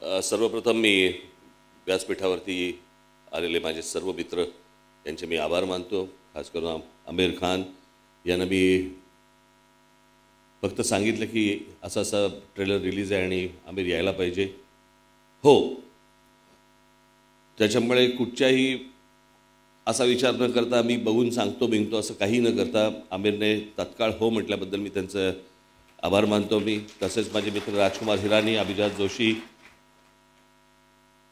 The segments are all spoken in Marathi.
सर्वप्रथम मी व्यासपीठावरती आलेले माझे सर्व मित्र यांचे मी आभार मानतो. खास करून आमिर खान यांना मी फक्त सांगितलं की असा असा ट्रेलर रिलीज आहे आणि आमिर यायला पाहिजे. हो, त्याच्यामुळे कुठच्याही असा विचार न करता मी बघून सांगतो बिंगतो असं काही न करता आमिरने तत्काळ हो म्हटल्याबद्दल मी त्यांचं आभार मानतो. मी तसेच माझे मित्र राजकुमार हिरानी, अभिजात जोशी,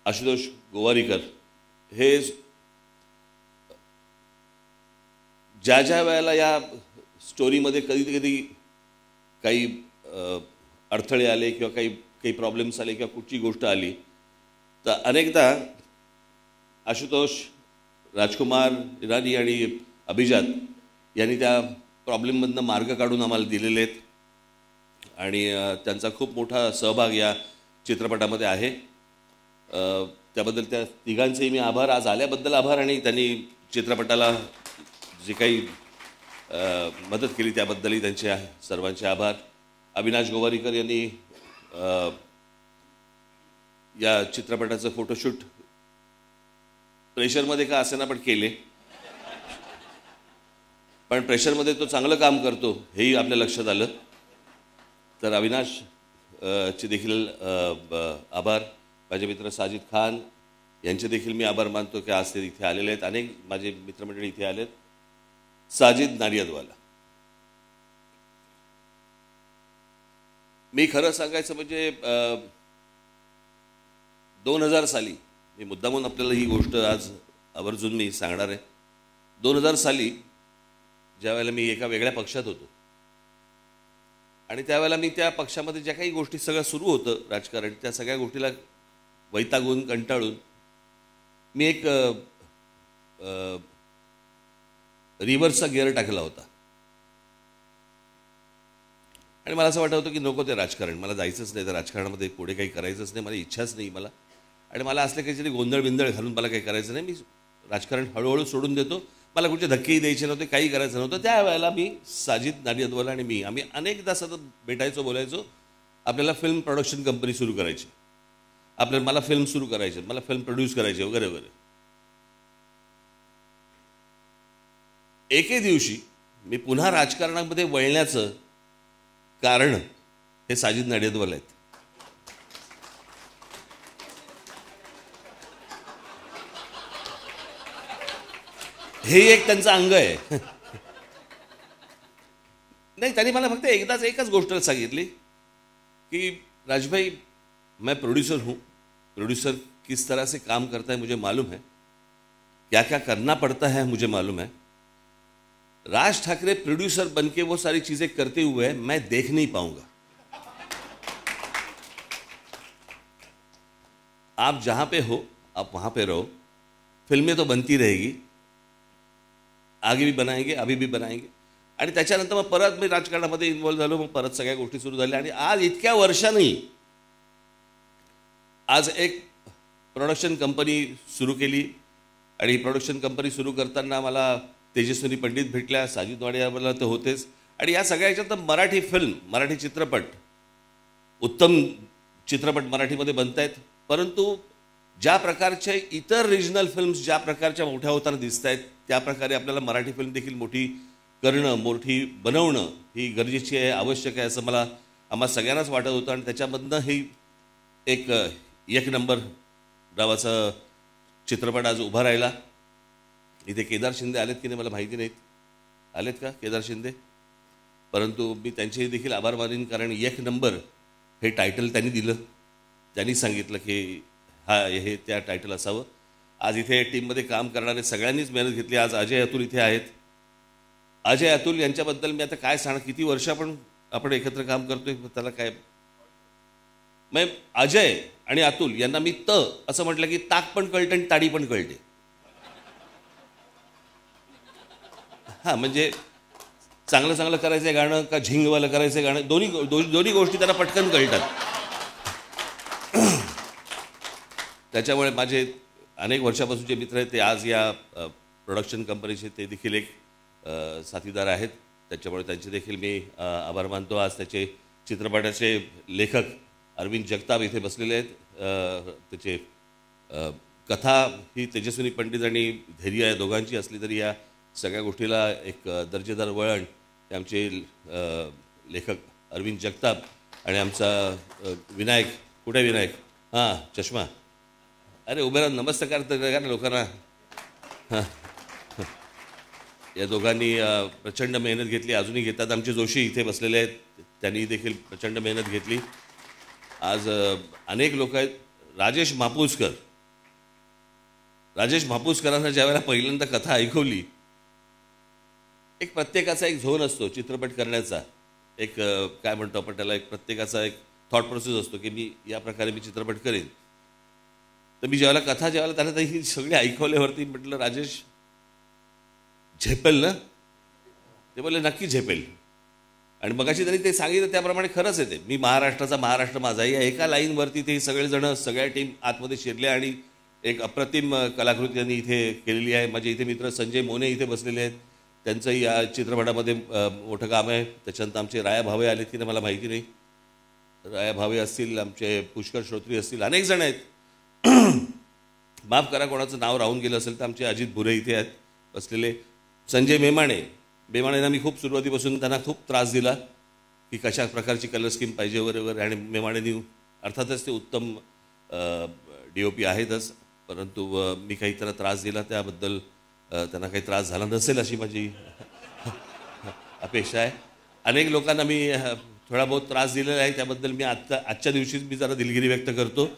आशुतोष गोवारीकर हे ज्या ज्या वेळेला या स्टोरीमध्ये कधी काही अडथळे आले किंवा काही प्रॉब्लेम्स आले किंवा कुठची गोष्ट आली तर अनेकदा आशुतोष, राजकुमार हिरानी आणि अभिजात यांनी त्या प्रॉब्लेममधनं मार्ग काढून आम्हाला दिलेले आहेत आणि त्यांचा खूप मोठा सहभाग या चित्रपटामध्ये आहे. त्याबद्दल त्या तिघांचेही मी आभार, आज आल्याबद्दल आभार आणि त्यांनी चित्रपटाला जे काही मदत केली त्याबद्दलही त्यांचे सर्वांचे आभार. अविनाश गोवारीकर यांनी या चित्रपटाचं फोटोशूट प्रेशरमध्ये का असेना पण केले, पण प्रेशरमध्ये तो चांगलं काम करतो हेही आपल्या लक्षात आलं. तर अविनाश चे देखील आभार. माझे मित्र साजिद खान यांचे देखील मी आभार मानतो की आज ते इथे आलेले आहेत. अनेक माझे मित्रमंडळी इथे आलेत. साजिद नाडियादवाला, मी खरं सांगायचं म्हणजे 2000 साली, मी मुद्दामून आपल्याला ही गोष्ट आज आवर्जून मी सांगणार आहे. 2000 साली ज्या वेळेला मी एका वेगळ्या पक्षात होतो आणि त्यावेळेला मी त्या पक्षामध्ये ज्या काही गोष्टी सगळं सुरू होतं राजकारण, त्या सगळ्या गोष्टीला वैतागून कंटाळून मी एक रिव्हर्सचा गिअर टाकला होता आणि मला असं वाटत होतं की नको ते राजकारण, मला जायचंच नाही, तर राजकारणामध्ये पुढे काही करायचंच नाही, मला इच्छाच नाही मला. आणि मला असले काहीतरी गोंधळ बिंदळ घालून मला काही करायचं नाही, मी राजकारण हळूहळू सोडून देतो, मला कुठचे धक्केही द्यायचे नव्हते, काही करायचं नव्हतं. त्यावेळेला मी, साजिद नाडियादवाला आणि आम्ही अनेकदा सतत भेटायचो, बोलायचो. आपल्याला फिल्म प्रोडक्शन कंपनी सुरू करायची, मला फिल्म सुरू करायचे, मला फिल्म प्रोड्यूस करायचे वगैरे वगैरे. एके दिवशी मी पुन्हा राजकारणामध्ये वळण्याचं कारण हे साजिद नाडियादवाला आहेत. हे एक त्यांचं अंग आहे. नाही, त्यांनी मला फक्त एकदाच एकच गोष्ट सांगितली कि राजभाई, मैं प्रोड्यूसर हूँ, प्रोड्यूसर किस तरह से काम करता है मुझे मालूम है, क्या क्या करना पड़ता है मुझे मालूम है. राज ठाकरे प्रोड्यूसर बनके वो सारी चीजें करते हुए मैं देख नहीं पाऊंगा. आप जहां पे हो आप वहां पे रहो, फिल्में तो बनती रहेगी, आगे भी बनाएंगे, अभी भी बनाएंगे. आणि त्याच्यानंतर मग परत मी राजकारणामध्ये इन्व्हॉल्व झालो, मग परत सगळ्या गोष्टी सुरू झाल्या आणि आज इतक्या वर्षांनी आज एक प्रोडक्शन कंपनी सुरू केली आणि ही प्रोडक्शन कंपनी सुरू करताना मला तेजस्विनी पंडित भेटल्या, साजिद नाडियादवाला तर होतेच, आणि या सगळ्या ह्याच्यात मराठी फिल्म, मराठी चित्रपट, उत्तम चित्रपट मराठीमध्ये बनत आहेत. परंतु ज्या प्रकारचे इतर रिजनल फिल्म्स ज्या प्रकारच्या मोठ्या होताना दिसत आहेत त्या प्रकारे आपल्याला मराठी फिल्म देखील मोठी करणं, मोठी बनवणं ही गरजेची आहे, आवश्यक आहे, असं आम्हा सगळ्यांनाच वाटत होतं. आणि त्याच्यामधनं ही एक नंबर नावाचा चित्रपट आज उभा राहिला. इथे केदार शिंदे आलेत की नाही मला माहिती नाहीत, आलेत का केदार शिंदे? परंतु मी त्यांचेही देखील आभार मानेन, कारण एक नंबर हे टायटल त्यांनी दिलं, त्यांनी सांगितलं की हे त्या टायटल असावं. आज इथे टीममध्ये काम करणारे सगळ्यांनीच मेहनत घेतली. आज अजय अतुल इथे आहेत. अजय अतुल यांच्याबद्दल मी आता काय सांगणार, किती वर्ष आपण एकत्र काम करतोय, त्याला काय. मग अजय आणि अतुल यांना मी असं म्हटलं की ताक पण कळतं आणि ताडी पण कळते. हां, म्हणजे चांगलं चांगलं करायचं गाणं का झिंगवालं करायचं गाणं, दोन्ही गोष्टी त्यांना पटकन कळतात. त्याच्यामुळे माझे अनेक वर्षापासूनचे मित्र आहेत ते आज या प्रोडक्शन कंपनीचे ते देखील एक साथीदार आहेत. त्याच्यामुळे त्यांचे देखील मी आभार मानतो. आज त्याचे चित्रपटाचे लेखक अरविंद जगताप इथे बसलेले आहेत. त्याचे कथा ही तेजस्विनी पंडित आणि धैर्य या दोघांची असली तरी या सगळ्या गोष्टीला एक दर्जेदार वळण हे आमचे लेखक अरविंद जगताप आणि आमचा विनायक. कुठे विनायक? हां, चष्मा. अरे उभे राहून नमस्कार करा ना लोकांना. हां, या दोघांनी प्रचंड मेहनत घेतली, अजूनही घेतात. आमचे जोशी इथे बसलेले आहेत, त्यांनी देखील प्रचंड मेहनत घेतली. आज अनेक लोक आहेत. राजेश मापुसकरांना ज्यावेळेला पहिल्यांदा कथा ऐकवली, एक प्रत्येकाचा एक झोन असतो चित्रपट करण्याचा. एक काय म्हणतो आपण त्याला, एक प्रत्येकाचा एक थॉट प्रोसेस असतो की मी या प्रकारे मी चित्रपट करेन. तर मी ज्यावेळेला त्याला ही सगळी ऐकवल्यावरती म्हटलं, राजेश झेपेल ना? ते बोलले नक्की झेपेल. आणि मगाशी त्यांनी ते सांगितलं त्याप्रमाणे खरंच येते. मी महाराष्ट्र माझा या एका लाईनवरती ते सगळेजण सगळ्या टीम आतमध्ये शिरल्या आणि एक अप्रतिम कलाकृती त्यांनी इथे केलेली आहे. माझे इथे मित्र संजय मोने इथे बसलेले आहेत, त्यांचंही या चित्रपटामध्ये मोठं काम आहे. त्याच्यानंतर आमचे राया भावे आलेत की नाही मला माहिती नाही. राया भावे असतील, आमचे पुष्कर श्रोत्री असतील, अनेक जण आहेत. माफ करा कोणाचं नाव राहून गेलं असेल तर आमचे अजित भुरे इथे आहेत बसलेले. संजय मेमाणेंना मी खूप सुरुवातीपासून त्यांना खूप त्रास दिला की कशा प्रकारची कलर स्कीम पाहिजे वगैरे. आणि मेमाणेंनी अर्थातच ते उत्तम DOP आहेतच, परंतु मी काही त्यांना त्रास दिला त्याबद्दल त्यांना काही त्रास झाला नसेल अशी माझी अपेक्षा आहे. अनेक लोकांना मी थोडा बहुत त्रास दिलेला आहे, त्याबद्दल मी आजच्या दिवशीच मी जरा दिलगिरी व्यक्त करतो.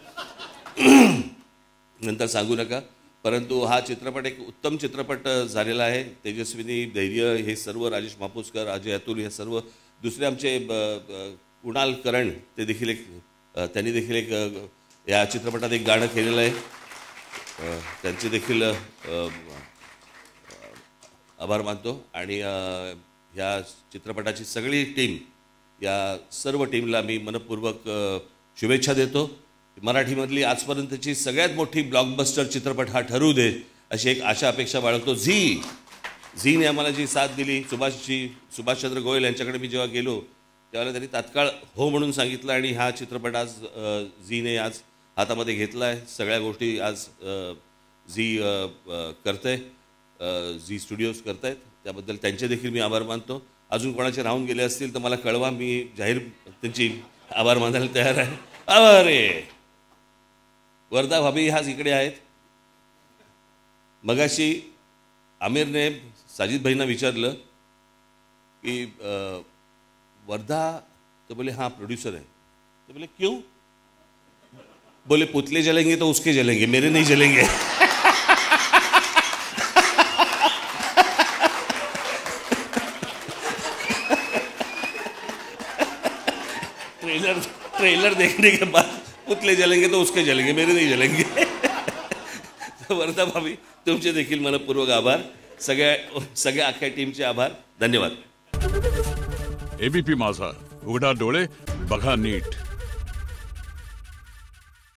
नंतर सांगू नका. परंतु हा चित्रपट एक उत्तम चित्रपट झालेला आहे. तेजस्विनी, धैर्य हे सर्व, राजेश मापुसकर, अजय अतुल हे सर्व, दुसरे आमचे कुणाल करण ते देखील त्यांनी देखील एक या चित्रपटात एक गाणं केलेलं आहे. त्यांचे देखील आभार मानतो. आणि या चित्रपटाची सगळी टीम, या सर्व टीमला मी मनपूर्वक शुभेच्छा देतो. मराठीमधली आजपर्यंतची सगळ्यात मोठी ब्लॉकबस्टर चित्रपट हा ठरू दे अशी एक आशा अपेक्षा बाळगतो. झीने आम्हाला जी साथ दिली, सुभाषचंद्र गोयल यांच्याकडे मी जेव्हा गेलो त्यावेळेला त्यांनी तात्काळ हो म्हणून सांगितलं आणि हा चित्रपट आज झीने आज हातामध्ये घेतला आहे. सगळ्या गोष्टी आज झी करतंय, झी स्टुडिओज करतायत, त्याबद्दल त्यांचे देखील मी आभार मानतो. अजून कोणाचे राहून गेले असतील तर मला कळवा, मी जाहीर त्यांची आभार मानायला तयार आहे. अरे वर्धा भाभी हाच इकडे आहेत. मगाशी आमिरने साजिद भाईंना विचारलं की वर्धा, तो बोले हाँ प्रोड्यूसर है. तो बोले क्यों? बोले पुतले जलेंगे तो उसके जलेंगे, मेरे नहीं जलेंगे. ट्रेलर देखने के बाद पुतले जलेंगे तो उसके जलेंगे, मेरे नहीं जलेंगे. वर्धा भाभी तुमचे देखील मनपूर्वक आभार. सगळ्या अख्ख्या टीमचे आभार. धन्यवाद. ABP माझा, उघडा डोळे बघा नीट.